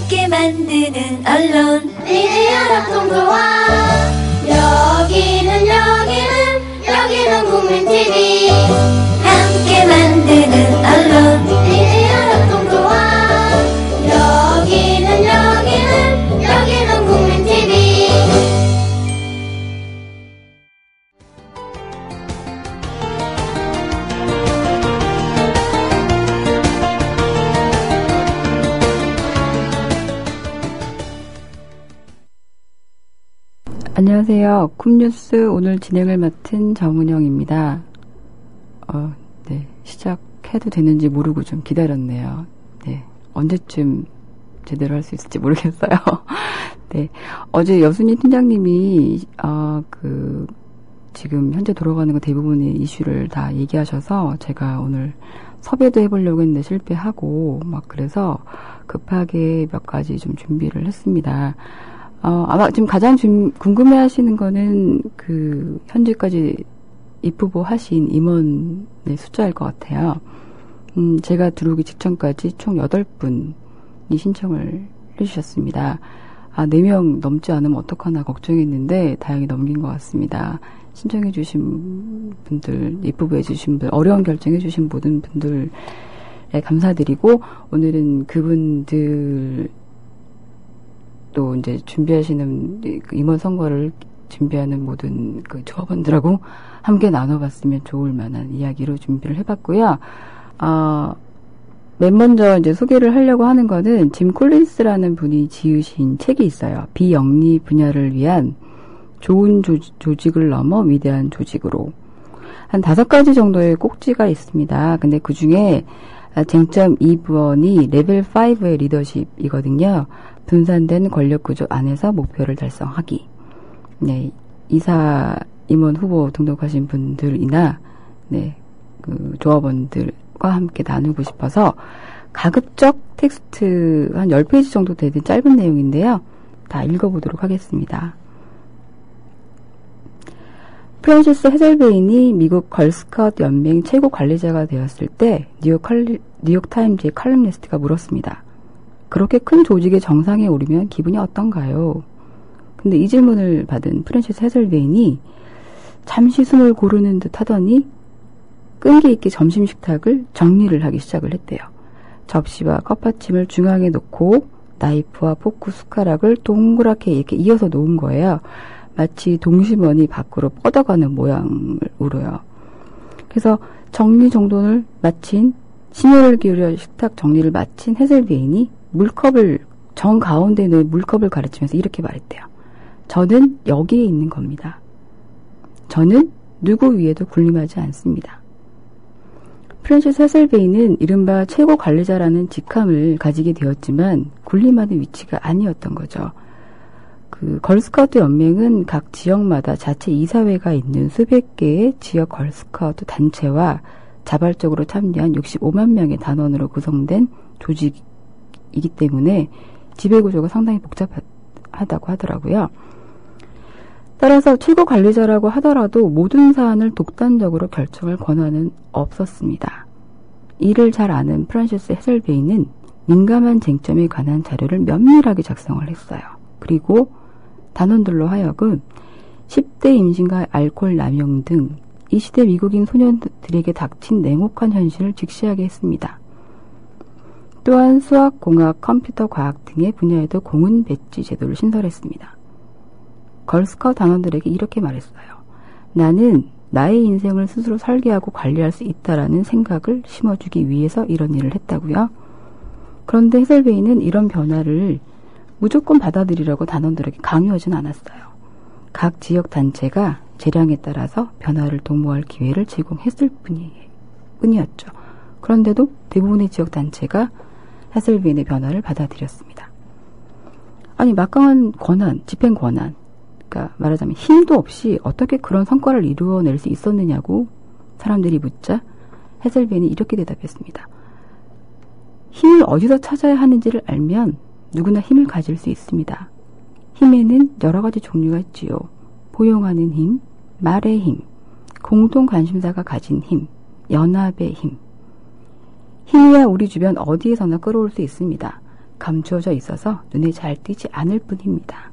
함께 만드는 언론 니네 연합동조화 여기는 국민TV 함께 만드는 언론 니네 연합동조화 여기는 국민TV. 안녕하세요. 쿰뉴스 오늘 진행을 맡은 정은영입니다. 네, 시작해도 되는지 모르고 좀 기다렸네요. 네, 언제쯤 제대로 할 수 있을지 모르겠어요. 네, 어제 여순희 팀장님이 지금 현재 돌아가는 거 대부분의 이슈를 다 얘기하셔서 제가 오늘 섭외도 해보려고 했는데 실패하고 그래서 급하게 몇 가지 좀 준비를 했습니다. 아마 지금 가장 궁금해하시는 거는 현재까지 입후보 하신 임원의 숫자일 것 같아요. 제가 들어오기 직전까지 총 8분이 신청을 해주셨습니다. 4명 넘지 않으면 어떡하나 걱정했는데 다행히 넘긴 것 같습니다. 신청해주신 분들, 입후보해주신 분들, 어려운 결정해주신 모든 분들에 감사드리고, 오늘은 그분들 또 이제 준비하시는 임원 선거를 준비하는 모든 조합원들하고 함께 나눠봤으면 좋을 만한 이야기로 준비를 해봤고요. 맨 먼저 이제 소개를 하려고 하는 거는 짐 콜린스라는 분이 지으신 책이 있어요. 비영리 분야를 위한 좋은 조직을 넘어 위대한 조직으로. 한 5가지 정도의 꼭지가 있습니다. 근데 그 중에 쟁점 2번이 레벨 5의 리더십이거든요. 분산된 권력 구조 안에서 목표를 달성하기. 네, 이사 임원 후보 등록하신 분들이나 조합원들과 함께 나누고 싶어서 가급적 텍스트 한 10페이지 정도 되는 짧은 내용인데요. 다 읽어보도록 하겠습니다. 프랜시스 헤셀베인이 미국 걸스카우트 연맹 최고 관리자가 되었을 때 뉴욕타임즈의 칼럼니스트가 물었습니다. 그렇게 큰 조직의 정상에 오르면 기분이 어떤가요? 근데 이 질문을 받은 프랜시스 헤셀베인이 잠시 숨을 고르는 듯 하더니 끈기 있게 점심 식탁을 정리를 하기 시작을 했대요. 접시와 컵받침을 중앙에 놓고 나이프와 포크, 숟가락을 동그랗게 이렇게 이어서 놓은 거예요. 마치 동심원이 밖으로 뻗어가는 모양으로요. 그래서 정리정돈을 마친, 심혈을 기울여 식탁 정리를 마친 헤셀베인이 물컵을 정 가운데 놓은 물컵을 가르치면서 이렇게 말했대요. 저는 여기에 있는 겁니다. 저는 누구 위에도 군림하지 않습니다. 프랜시스 헤셀베인은 이른바 최고 관리자라는 직함을 가지게 되었지만 군림하는 위치가 아니었던 거죠. 걸스카우트 연맹은 각 지역마다 자체 이사회가 있는 수백 개의 지역 걸스카우트 단체와 자발적으로 참여한 65만 명의 단원으로 구성된 조직이기 때문에 지배구조가 상당히 복잡하다고 하더라고요. 따라서 최고 관리자라고 하더라도 모든 사안을 독단적으로 결정할 권한은 없었습니다. 이를 잘 아는 프란시스 헤셀베인은 민감한 쟁점에 관한 자료를 면밀하게 작성을 했어요. 그리고 단원들로 하여금 10대 임신과 알코올 남용 등 이 시대 미국인 소년들에게 닥친 냉혹한 현실을 직시하게 했습니다. 또한 수학, 공학, 컴퓨터, 과학 등의 분야에도 공은 배지 제도를 신설했습니다. 걸스카우트 단원들에게 이렇게 말했어요. 나는 나의 인생을 스스로 설계하고 관리할 수 있다라는 생각을 심어주기 위해서 이런 일을 했다고요. 그런데 헤셀베인은 이런 변화를 무조건 받아들이라고 단원들에게 강요하진 않았어요. 각 지역 단체가 재량에 따라서 변화를 도모할 기회를 제공했을 뿐이었죠. 그런데도 대부분의 지역 단체가 헤셀베인의 변화를 받아들였습니다. 아니, 막강한 권한, 집행 권한, 그러니까 말하자면 힘도 없이 어떻게 그런 성과를 이루어낼 수 있었느냐고 사람들이 묻자 헤셀베인이 이렇게 대답했습니다. 힘을 어디서 찾아야 하는지를 알면 누구나 힘을 가질 수 있습니다. 힘에는 여러 가지 종류가 있지요. 포용하는 힘, 말의 힘, 공동 관심사가 가진 힘, 연합의 힘. 힘이야 우리 주변 어디에서나 끌어올 수 있습니다. 감추어져 있어서 눈에 잘 띄지 않을 뿐입니다.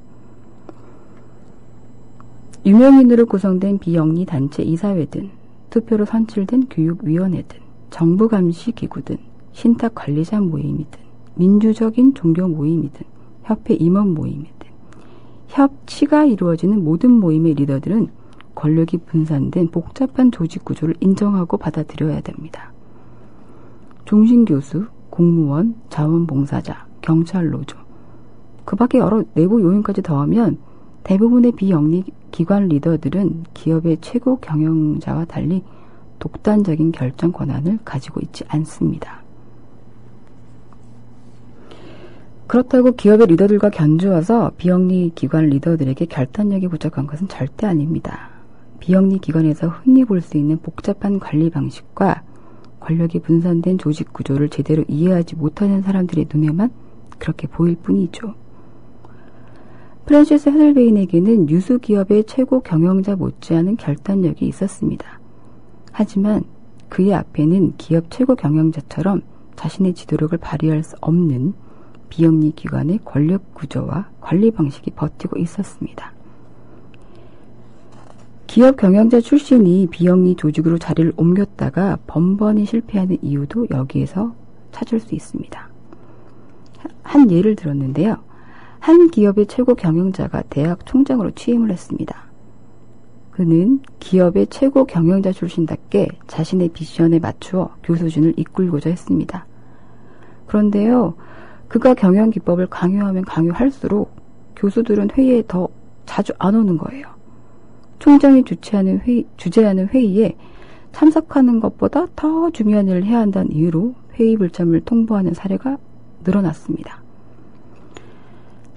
유명인으로 구성된 비영리 단체 이사회든 투표로 선출된 교육위원회든 정부 감시 기구든 신탁 관리자 모임이든 민주적인 종교 모임이든 협회 임원 모임이든 협치가 이루어지는 모든 모임의 리더들은 권력이 분산된 복잡한 조직 구조를 인정하고 받아들여야 됩니다. 종신교수, 공무원, 자원봉사자, 경찰 노조, 그 밖에 여러 내부 요인까지 더하면 대부분의 비영리 기관 리더들은 기업의 최고 경영자와 달리 독단적인 결정 권한을 가지고 있지 않습니다. 그렇다고 기업의 리더들과 견주어서 비영리 기관 리더들에게 결단력이 부족한 것은 절대 아닙니다. 비영리 기관에서 흔히 볼 수 있는 복잡한 관리 방식과 권력이 분산된 조직 구조를 제대로 이해하지 못하는 사람들의 눈에만 그렇게 보일 뿐이죠. 프랜시스 헤들베인에게는 유수 기업의 최고 경영자 못지않은 결단력이 있었습니다. 하지만 그의 앞에는 기업 최고 경영자처럼 자신의 지도력을 발휘할 수 없는 비영리 기관의 권력 구조와 관리 방식이 버티고 있었습니다. 기업 경영자 출신이 비영리 조직으로 자리를 옮겼다가 번번이 실패하는 이유도 여기에서 찾을 수 있습니다. 한 예를 들었는데요. 한 기업의 최고 경영자가 대학 총장으로 취임을 했습니다. 그는 기업의 최고 경영자 출신답게 자신의 비전에 맞추어 교수진을 이끌고자 했습니다. 그런데요, 그가 경영 기법을 강요하면 강요할수록 교수들은 회의에 더 자주 안 오는 거예요. 총장이 주재하는 회의에 참석하는 것보다 더 중요한 일을 해야 한다는 이유로 회의 불참을 통보하는 사례가 늘어났습니다.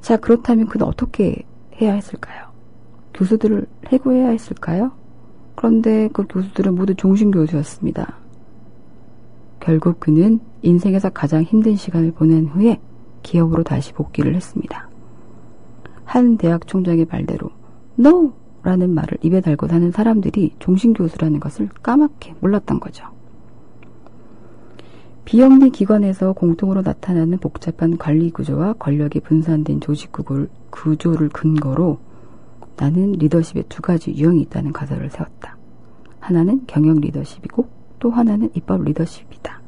자, 그렇다면 그는 어떻게 해야 했을까요? 교수들을 해고해야 했을까요? 그런데 그 교수들은 모두 종신교수였습니다. 결국 그는 인생에서 가장 힘든 시간을 보낸 후에 기업으로 다시 복귀를 했습니다. 한 대학 총장의 말대로 NO! 라는 말을 입에 달고 사는 사람들이 종신교수라는 것을 까맣게 몰랐던 거죠. 비영리 기관에서 공통으로 나타나는 복잡한 관리 구조와 권력이 분산된 조직 구조를 근거로 나는 리더십에 두 가지 유형이 있다는 가설을 세웠다. 하나는 경영 리더십이고 또 하나는 입법 리더십이다.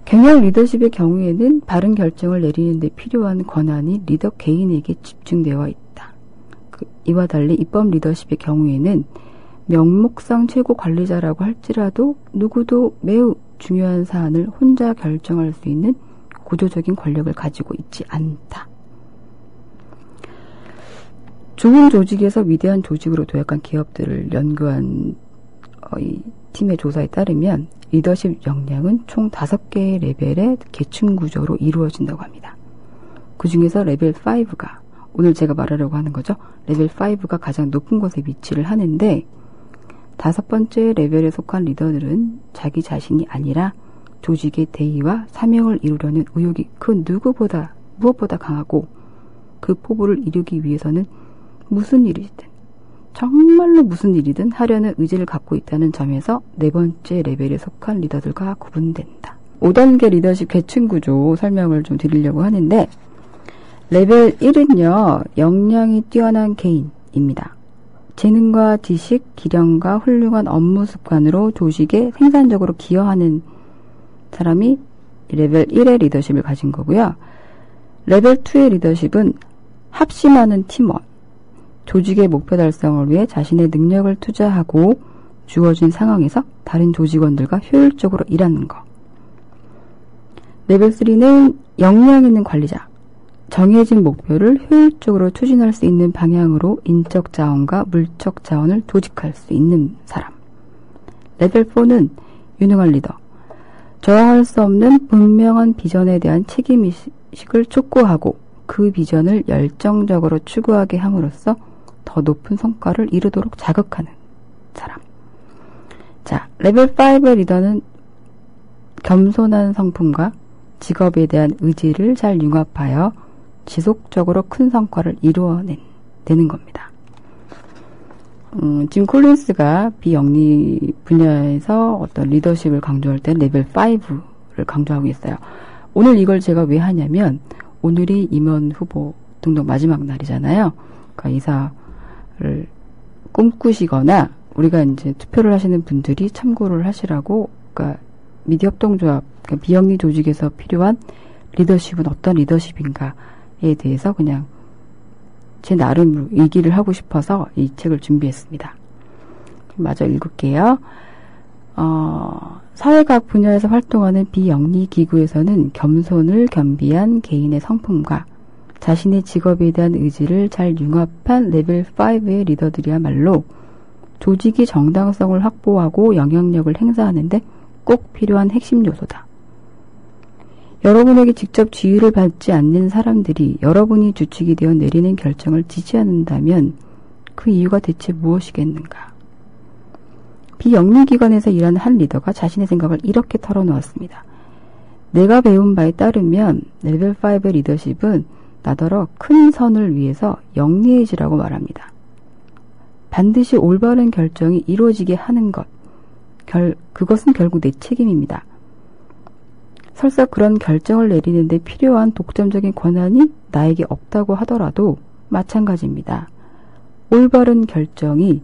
경영 리더십의 경우에는 바른 결정을 내리는 데 필요한 권한이 리더 개인에게 집중되어 있다. 이와 달리 입법 리더십의 경우에는 명목상 최고 관리자라고 할지라도 누구도 매우 중요한 사안을 혼자 결정할 수 있는 구조적인 권력을 가지고 있지 않다. 좋은 조직에서 위대한 조직으로 도약한 기업들을 연구한 이 팀의 조사에 따르면 리더십 역량은 총 5개의 레벨의 계층 구조로 이루어진다고 합니다. 그 중에서 레벨 5가 오늘 제가 말하려고 하는 거죠. 레벨 5가 가장 높은 곳에 위치를 하는데 5번째 레벨에 속한 리더들은 자기 자신이 아니라 조직의 대의와 사명을 이루려는 의욕이 그 무엇보다 강하고 그 포부를 이루기 위해서는 무슨 일이든 정말로 무슨 일이든 하려는 의지를 갖고 있다는 점에서 4번째 레벨에 속한 리더들과 구분된다. 5단계 리더십 계층 구조 설명을 좀 드리려고 하는데 레벨 1은요. 역량이 뛰어난 개인입니다. 재능과 지식, 기량과 훌륭한 업무 습관으로 조직에 생산적으로 기여하는 사람이 레벨 1의 리더십을 가진 거고요. 레벨 2의 리더십은 합심하는 팀원, 조직의 목표 달성을 위해 자신의 능력을 투자하고 주어진 상황에서 다른 조직원들과 효율적으로 일하는 것. 레벨 3는 역량 있는 관리자, 정해진 목표를 효율적으로 추진할 수 있는 방향으로 인적 자원과 물적 자원을 조직할 수 있는 사람. 레벨 4는 유능한 리더, 저항할 수 없는 분명한 비전에 대한 책임의식을 촉구하고 그 비전을 열정적으로 추구하게 함으로써 더 높은 성과를 이루도록 자극하는 사람. 자, 레벨 5의 리더는 겸손한 성품과 직업에 대한 의지를 잘 융합하여 지속적으로 큰 성과를 이루어내는 겁니다. 짐 콜린스가 비영리 분야에서 어떤 리더십을 강조할 때 레벨 5를 강조하고 있어요. 오늘 이걸 제가 왜 하냐면 오늘이 임원 후보 등록 마지막 날이잖아요. 그러니까 이사를 꿈꾸시거나 우리가 이제 투표를 하시는 분들이 참고를 하시라고, 그러니까 미디어 협동조합, 그러니까 비영리 조직에서 필요한 리더십은 어떤 리더십인가에 대해서 그냥 제 나름으로 얘기를 하고 싶어서 이 책을 준비했습니다. 마저 읽을게요. 사회과학 분야에서 활동하는 비영리 기구에서는 겸손을 겸비한 개인의 성품과 자신의 직업에 대한 의지를 잘 융합한 레벨 5의 리더들이야말로 조직이 정당성을 확보하고 영향력을 행사하는데 꼭 필요한 핵심 요소다. 여러분에게 직접 지휘를 받지 않는 사람들이 여러분이 주축이 되어 내리는 결정을 지지 않는다면 그 이유가 대체 무엇이겠는가? 비영리기관에서 일하는 한 리더가 자신의 생각을 이렇게 털어놓았습니다. 내가 배운 바에 따르면 레벨 5의 리더십은 나더러 큰 선을 위해서 영리해지라고 말합니다. 반드시 올바른 결정이 이루어지게 하는 것, 그것은 결국 내 책임입니다. 설사 그런 결정을 내리는데 필요한 독점적인 권한이 나에게 없다고 하더라도 마찬가지입니다. 올바른 결정이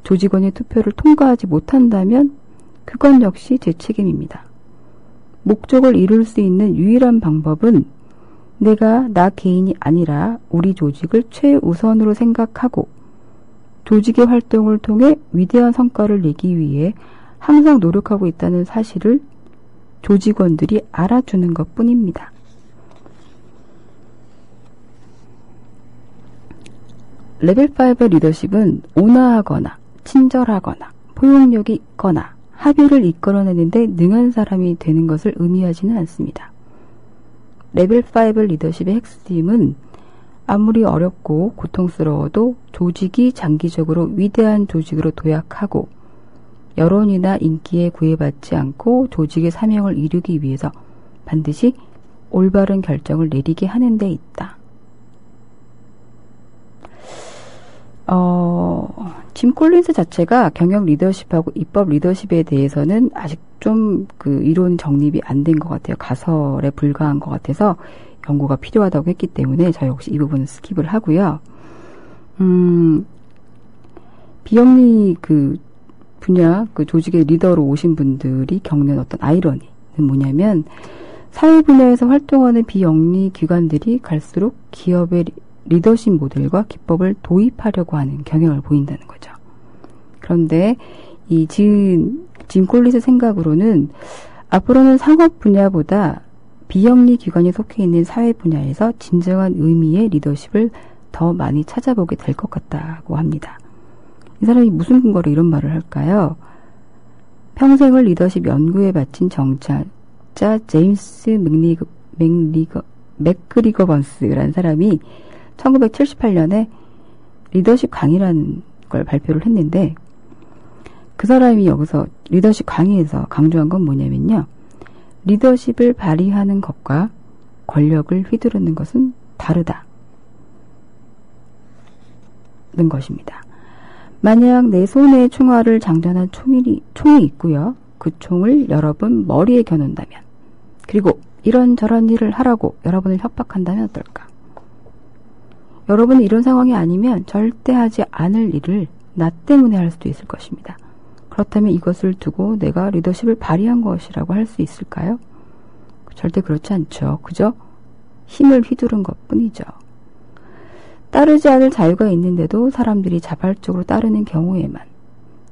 조직원의 투표를 통과하지 못한다면 그건 역시 제 책임입니다. 목적을 이룰 수 있는 유일한 방법은 내가 나 개인이 아니라 우리 조직을 최우선으로 생각하고 조직의 활동을 통해 위대한 성과를 내기 위해 항상 노력하고 있다는 사실을 조직원들이 알아주는 것 뿐입니다. 레벨 5의 리더십은 온화하거나 친절하거나 포용력이 있거나 합의를 이끌어내는데 능한 사람이 되는 것을 의미하지는 않습니다. 레벨 5 리더십의 핵심은 아무리 어렵고 고통스러워도 조직이 장기적으로 위대한 조직으로 도약하고 여론이나 인기에 구애받지 않고 조직의 사명을 이루기 위해서 반드시 올바른 결정을 내리게 하는 데 있다. 짐 콜린스 자체가 경영 리더십하고 입법 리더십에 대해서는 아직 좀 그 이론 정립이 안 된 것 같아요. 가설에 불과한 것 같아서 연구가 필요하다고 했기 때문에 저 역시 이 부분은 스킵을 하고요. 비영리 그 분야, 그 조직의 리더로 오신 분들이 겪는 어떤 아이러니는 뭐냐면 사회 분야에서 활동하는 비영리 기관들이 갈수록 기업의 리더십 모델과 기법을 도입하려고 하는 경향을 보인다는 거죠. 그런데 이 짐 콜린스 생각으로는 앞으로는 상업 분야보다 비영리 기관에 속해 있는 사회 분야에서 진정한 의미의 리더십을 더 많이 찾아보게 될 것 같다고 합니다. 이 사람이 무슨 근거로 이런 말을 할까요? 평생을 리더십 연구에 바친 정치학자 제임스 맥그리거번스라는 사람이 1978년에 리더십 강의라는 걸 발표를 했는데 그 사람이 여기서 리더십 강의에서 강조한 건 뭐냐면요. 리더십을 발휘하는 것과 권력을 휘두르는 것은 다르다는 것입니다. 만약 내 손에 총알을 장전한 총이 있고요. 그 총을 여러분 머리에 겨눈다면 그리고 이런저런 일을 하라고 여러분을 협박한다면 어떨까? 여러분이 이런 상황이 아니면 절대 하지 않을 일을 나 때문에 할 수도 있을 것입니다. 그렇다면 이것을 두고 내가 리더십을 발휘한 것이라고 할 수 있을까요? 절대 그렇지 않죠. 그저 힘을 휘두른 것뿐이죠. 따르지 않을 자유가 있는데도 사람들이 자발적으로 따르는 경우에만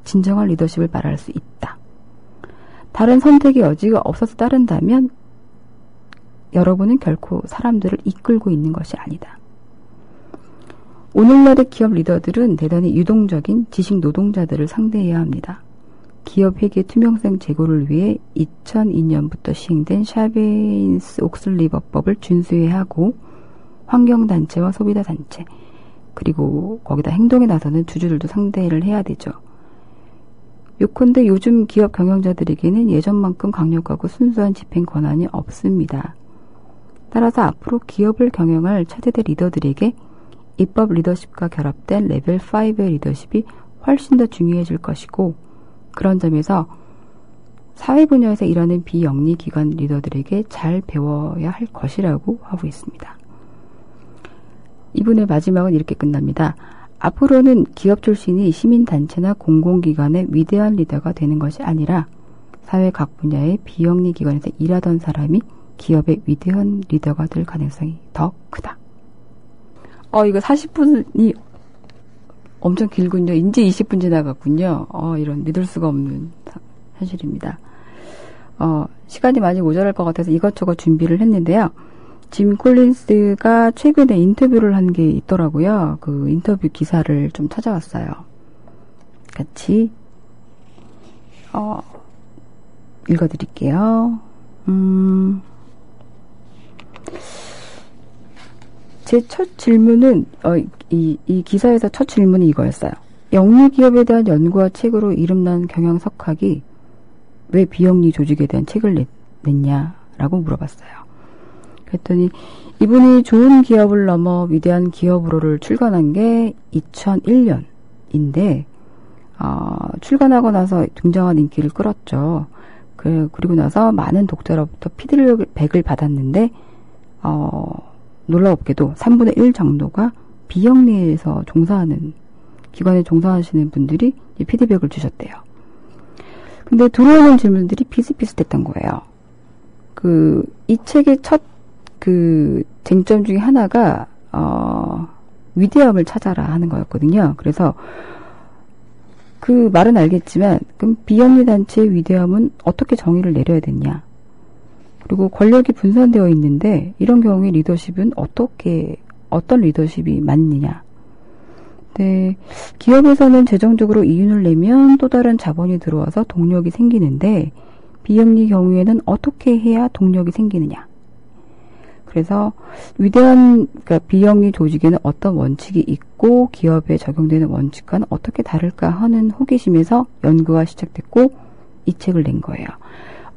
진정한 리더십을 말할 수 있다. 다른 선택의 여지가 없어서 따른다면 여러분은 결코 사람들을 이끌고 있는 것이 아니다. 오늘날의 기업 리더들은 대단히 유동적인 지식 노동자들을 상대해야 합니다. 기업 회계 투명성 제고를 위해 2002년부터 시행된 샤베인스-옥슬리 법법을 준수해야 하고 환경단체와 소비자단체 그리고 거기다 행동에 나서는 주주들도 상대를 해야 되죠. 요컨대 요즘 기업 경영자들에게는 예전만큼 강력하고 순수한 집행 권한이 없습니다. 따라서 앞으로 기업을 경영할 차세대 리더들에게 입법 리더십과 결합된 레벨 5의 리더십이 훨씬 더 중요해질 것이고 그런 점에서 사회 분야에서 일하는 비영리 기관 리더들에게 잘 배워야 할 것이라고 하고 있습니다. 이분의 마지막은 이렇게 끝납니다. 앞으로는 기업 출신이 시민단체나 공공기관의 위대한 리더가 되는 것이 아니라 사회 각 분야의 비영리 기관에서 일하던 사람이 기업의 위대한 리더가 될 가능성이 더 크다. 이거 40분이 엄청 길군요. 이제 20분 지나갔군요. 이런 믿을 수가 없는 현실입니다. 시간이 많이 모자랄 것 같아서 이것저것 준비를 했는데요. 짐 콜린스가 최근에 인터뷰를 한 게 있더라고요. 그 인터뷰 기사를 좀 찾아왔어요. 같이 읽어드릴게요. 제 첫 질문은 이 기사에서 첫 질문이 이거였어요. 영리 기업에 대한 연구와 책으로 이름난 경영석학이 왜 비영리 조직에 대한 책을 냈냐라고 물어봤어요. 그랬더니 이분이 좋은 기업을 넘어 위대한 기업으로를 출간한 게 2001년인데 출간하고 나서 굉장한 인기를 끌었죠. 그리고 나서 많은 독자로부터 피드백을 받았는데 놀라웠게도 3분의 1 정도가 비영리에서 기관에 종사하시는 분들이 피드백을 주셨대요. 근데 들어오는 질문들이 비슷비슷했던 거예요. 이 책의 첫 쟁점 중에 하나가 위대함을 찾아라 하는 거였거든요. 그래서 그 말은 알겠지만 그럼 비영리 단체의 위대함은 어떻게 정의를 내려야 되냐? 그리고 권력이 분산되어 있는데 이런 경우에 리더십은 어떤 리더십이 맞느냐? 네, 기업에서는 재정적으로 이윤을 내면 또 다른 자본이 들어와서 동력이 생기는데 비영리 경우에는 어떻게 해야 동력이 생기느냐? 그래서 그러니까 비영리 조직에는 어떤 원칙이 있고 기업에 적용되는 원칙과는 어떻게 다를까 하는 호기심에서 연구가 시작됐고 이 책을 낸 거예요.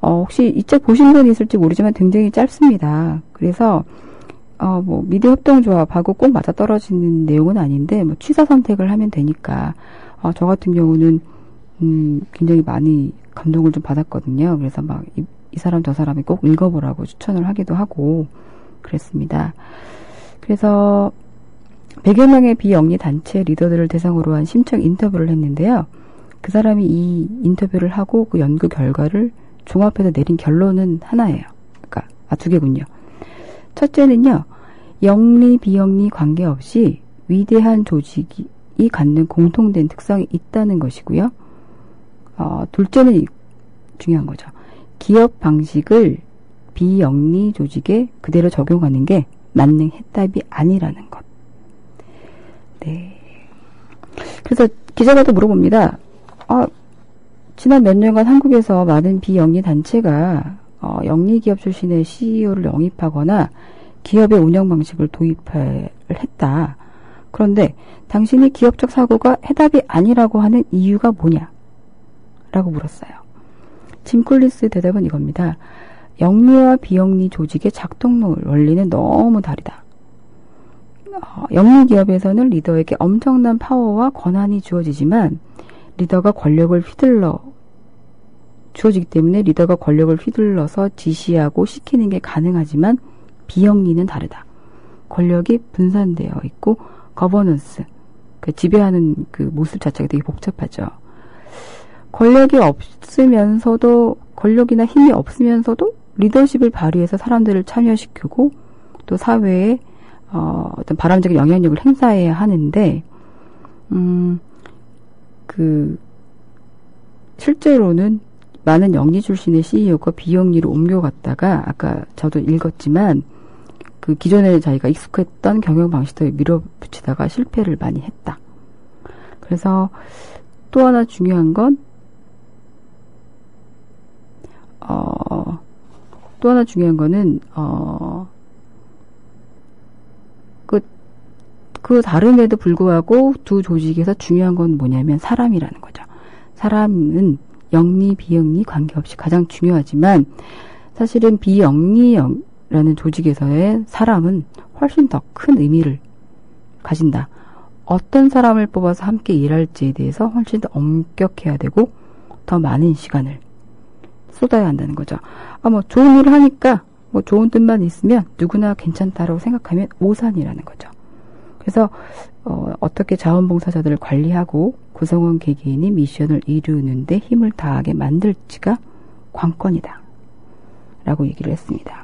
혹시 이 책 보신 분이 있을지 모르지만 굉장히 짧습니다. 그래서 미래 협동조합하고 꼭 맞아떨어지는 내용은 아닌데 취사 선택을 하면 되니까 저 같은 경우는 굉장히 많이 감동을 좀 받았거든요. 그래서 이 사람 저 사람이 꼭 읽어보라고 추천을 하기도 하고 그랬습니다. 그래서 100여 명의 비영리 단체 리더들을 대상으로 한 심층 인터뷰를 했는데요. 그 사람이 이 인터뷰를 하고 그 연구 결과를 종합해서 내린 결론은 하나예요. 그러니까 두 개군요. 첫째는요. 영리 비영리 관계없이 위대한 조직이 갖는 공통된 특성이 있다는 것이고요. 둘째는 중요한 거죠. 기업 방식을 비영리 조직에 그대로 적용하는 게 만능 해답이 아니라는 것. 네. 그래서 기자가 또 물어봅니다. 지난 몇 년간 한국에서 많은 비영리 단체가 영리 기업 출신의 CEO를 영입하거나 기업의 운영 방식을 도입을 했다. 그런데 당신이 기업적 사고가 해답이 아니라고 하는 이유가 뭐냐? 라고 물었어요. 짐 콜린스 대답은 이겁니다. 영리와 비영리 조직의 작동 원리는 너무 다르다. 영리 기업에서는 리더에게 엄청난 파워와 권한이 주어지지만 주어지기 때문에 리더가 권력을 휘둘러서 지시하고 시키는 게 가능하지만 비영리는 다르다. 권력이 분산되어 있고 거버넌스, 지배하는 그 모습 자체가 되게 복잡하죠. 권력이나 힘이 없으면서도 리더십을 발휘해서 사람들을 참여시키고 또 사회에 어떤 바람직한 영향력을 행사해야 하는데 실제로는 많은 영리 출신의 CEO가 비영리로 옮겨갔다가 아까 저도 읽었지만 그 기존에 자기가 익숙했던 경영 방식도 밀어붙이다가 실패를 많이 했다. 그래서 또 하나 중요한 건 그 다름에도 불구하고 두 조직에서 중요한 건 뭐냐면 사람이라는 거죠. 사람은 영리, 비영리 관계없이 가장 중요하지만 사실은 비영리라는 조직에서의 사람은 훨씬 더 큰 의미를 가진다. 어떤 사람을 뽑아서 함께 일할지에 대해서 훨씬 더 엄격해야 되고 더 많은 시간을 쏟아야 한다는 거죠. 좋은 일을 하니까 좋은 뜻만 있으면 누구나 괜찮다라고 생각하면 오산이라는 거죠. 그래서 어떻게 자원봉사자들을 관리하고 구성원 개개인이 미션을 이루는데 힘을 다하게 만들지가 관건이다 라고 얘기를 했습니다.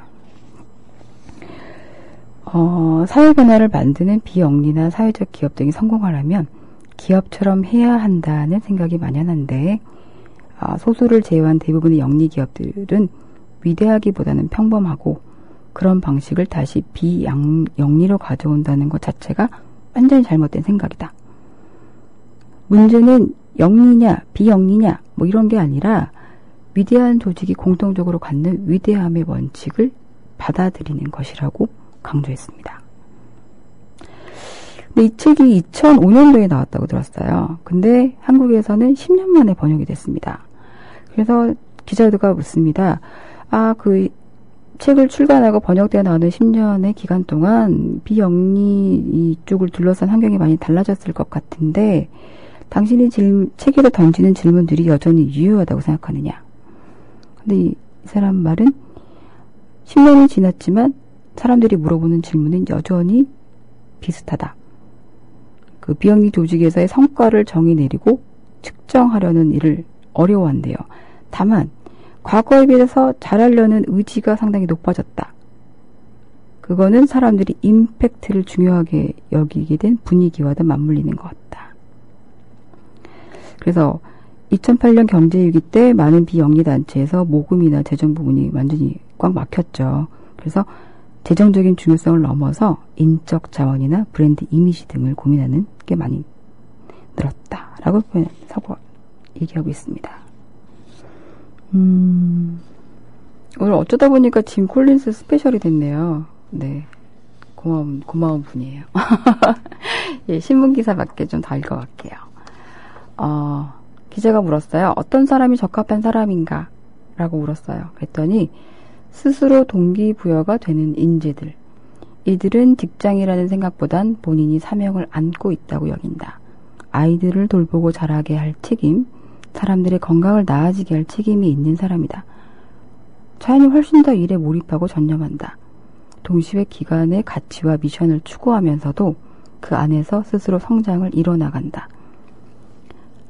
사회변화를 만드는 비영리나 사회적 기업 등이 성공하려면 기업처럼 해야 한다는 생각이 만연한데 소수를 제외한 대부분의 영리 기업들은 위대하기보다는 평범하고 그런 방식을 다시 비영리로 가져온다는 것 자체가 완전히 잘못된 생각이다. 문제는 영리냐 비영리냐 이런 게 아니라 위대한 조직이 공통적으로 갖는 위대함의 원칙을 받아들이는 것이라고 강조했습니다. 근데 이 책이 2005년도에 나왔다고 들었어요. 근데 한국에서는 10년 만에 번역이 됐습니다. 그래서 기자들과 묻습니다. 그 책을 출간하고 번역되어 나오는 10년의 기간 동안 비영리 이쪽을 둘러싼 환경이 많이 달라졌을 것 같은데 당신이 책에서 던지는 질문들이 여전히 유효하다고 생각하느냐. 근데 이 사람 말은 10년이 지났지만 사람들이 물어보는 질문은 여전히 비슷하다. 그 비영리 조직에서의 성과를 정의 내리고 측정하려는 일을 어려워한대요. 다만 과거에 비해서 잘하려는 의지가 상당히 높아졌다. 그거는 사람들이 임팩트를 중요하게 여기게 된 분위기와도 맞물리는 것 같다. 그래서 2008년 경제위기 때 많은 비영리 단체에서 모금이나 재정 부분이 완전히 꽉 막혔죠. 그래서 재정적인 중요성을 넘어서 인적 자원이나 브랜드 이미지 등을 고민하는 게 많이 늘었다라고 얘기하고 있습니다. 오늘 어쩌다 보니까 짐 콜린스 스페셜이 됐네요. 네. 고마운 분이에요. 예, 신문기사 몇 개 좀 더 읽어갈게요. 기자가 물었어요. 어떤 사람이 적합한 사람인가? 라고 물었어요. 그랬더니 스스로 동기부여가 되는 인재들. 이들은 직장이라는 생각보단 본인이 사명을 안고 있다고 여긴다. 아이들을 돌보고 자라게 할 책임, 사람들의 건강을 나아지게 할 책임이 있는 사람이다. 자연히 훨씬 더 일에 몰입하고 전념한다. 동시에 기관의 가치와 미션을 추구하면서도 그 안에서 스스로 성장을 이뤄나간다.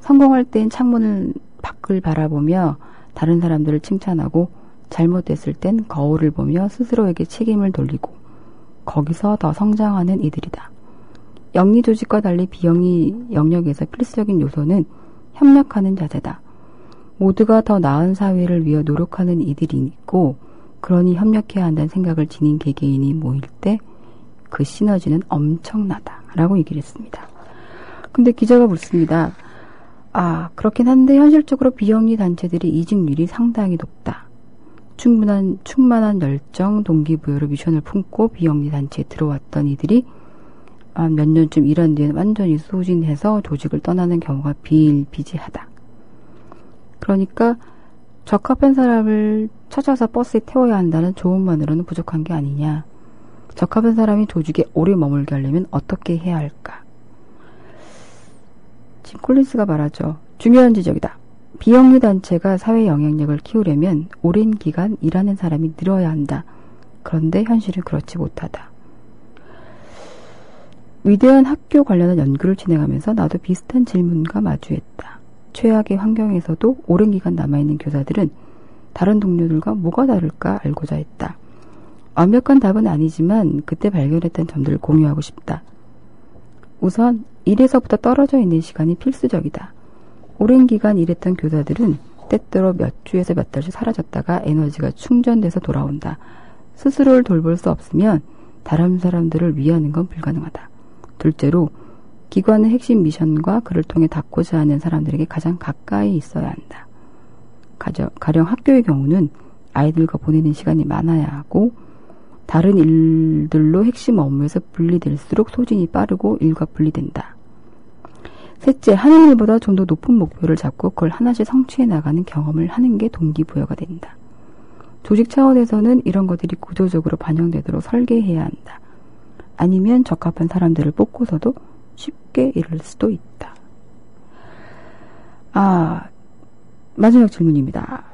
성공할 땐 창문을 밖을 바라보며 다른 사람들을 칭찬하고 잘못됐을 땐 거울을 보며 스스로에게 책임을 돌리고 거기서 더 성장하는 이들이다. 영리 조직과 달리 비영리 영역에서 필수적인 요소는 협력하는 자세다. 모두가 더 나은 사회를 위해 노력하는 이들이 있고 그러니 협력해야 한다는 생각을 지닌 개개인이 모일 때 그 시너지는 엄청나다 라고 얘기를 했습니다. 근데 기자가 묻습니다. 그렇긴 한데 현실적으로 비영리 단체들이 이직률이 상당히 높다. 충만한 열정, 동기부여로 미션을 품고 비영리 단체에 들어왔던 이들이 몇 년쯤 일한 뒤에는 완전히 소진해서 조직을 떠나는 경우가 비일비재하다. 그러니까 적합한 사람을 찾아서 버스에 태워야 한다는 조언만으로는 부족한 게 아니냐. 적합한 사람이 조직에 오래 머물게 하려면 어떻게 해야 할까? 짐 콜린스가 말하죠. 중요한 지적이다. 비영리 단체가 사회 영향력을 키우려면 오랜 기간 일하는 사람이 늘어야 한다. 그런데 현실은 그렇지 못하다. 위대한 학교 관련한 연구를 진행하면서 나도 비슷한 질문과 마주했다. 최악의 환경에서도 오랜 기간 남아있는 교사들은 다른 동료들과 뭐가 다를까 알고자 했다. 완벽한 답은 아니지만 그때 발견했던 점들을 공유하고 싶다. 우선 일에서부터 떨어져 있는 시간이 필수적이다. 오랜 기간 일했던 교사들은 때때로 몇 주에서 몇 달씩 사라졌다가 에너지가 충전돼서 돌아온다. 스스로를 돌볼 수 없으면 다른 사람들을 위하는 건 불가능하다. 둘째로 기관의 핵심 미션과 그를 통해 닿고자 하는 사람들에게 가장 가까이 있어야 한다. 가령 학교의 경우는 아이들과 보내는 시간이 많아야 하고 다른 일들로 핵심 업무에서 분리될수록 소진이 빠르고 일과 분리된다. 셋째, 하는 일보다 좀 더 높은 목표를 잡고 그걸 하나씩 성취해 나가는 경험을 하는 게 동기부여가 된다. 조직 차원에서는 이런 것들이 구조적으로 반영되도록 설계해야 한다. 아니면 적합한 사람들을 뽑고서도 쉽게 이룰 수도 있다. 마지막 질문입니다.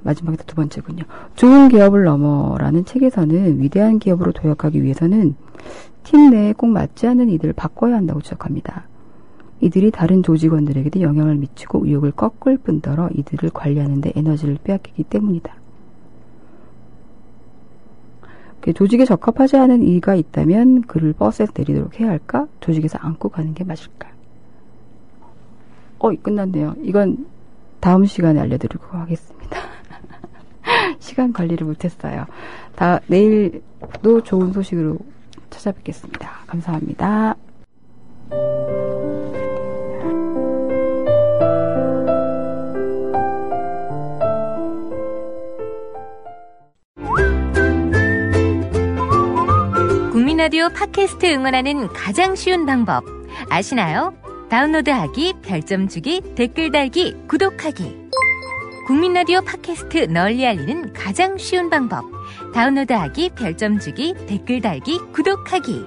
마지막에 두 번째군요. 좋은 기업을 넘어라는 책에서는 위대한 기업으로 도약하기 위해서는 팀 내에 꼭 맞지 않는 이들을 바꿔야 한다고 지적합니다. 이들이 다른 조직원들에게도 영향을 미치고 의욕을 꺾을 뿐더러 이들을 관리하는 데 에너지를 빼앗기기 때문이다. 조직에 적합하지 않은 이가 있다면 그를 버스에서 내리도록 해야 할까? 조직에서 안고 가는 게 맞을까? 끝났네요. 이건 다음 시간에 알려드리고 하겠습니다. 시간 관리를 못했어요. 내일도 좋은 소식으로 찾아뵙겠습니다. 감사합니다. 국민라디오 팟캐스트 응원하는 가장 쉬운 방법 아시나요? 다운로드하기, 별점 주기, 댓글 달기, 구독하기. 국민라디오 팟캐스트 널리 알리는 가장 쉬운 방법. 다운로드하기, 별점 주기, 댓글 달기, 구독하기.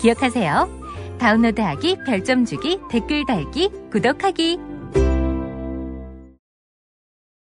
기억하세요. 다운로드하기, 별점 주기, 댓글 달기, 구독하기.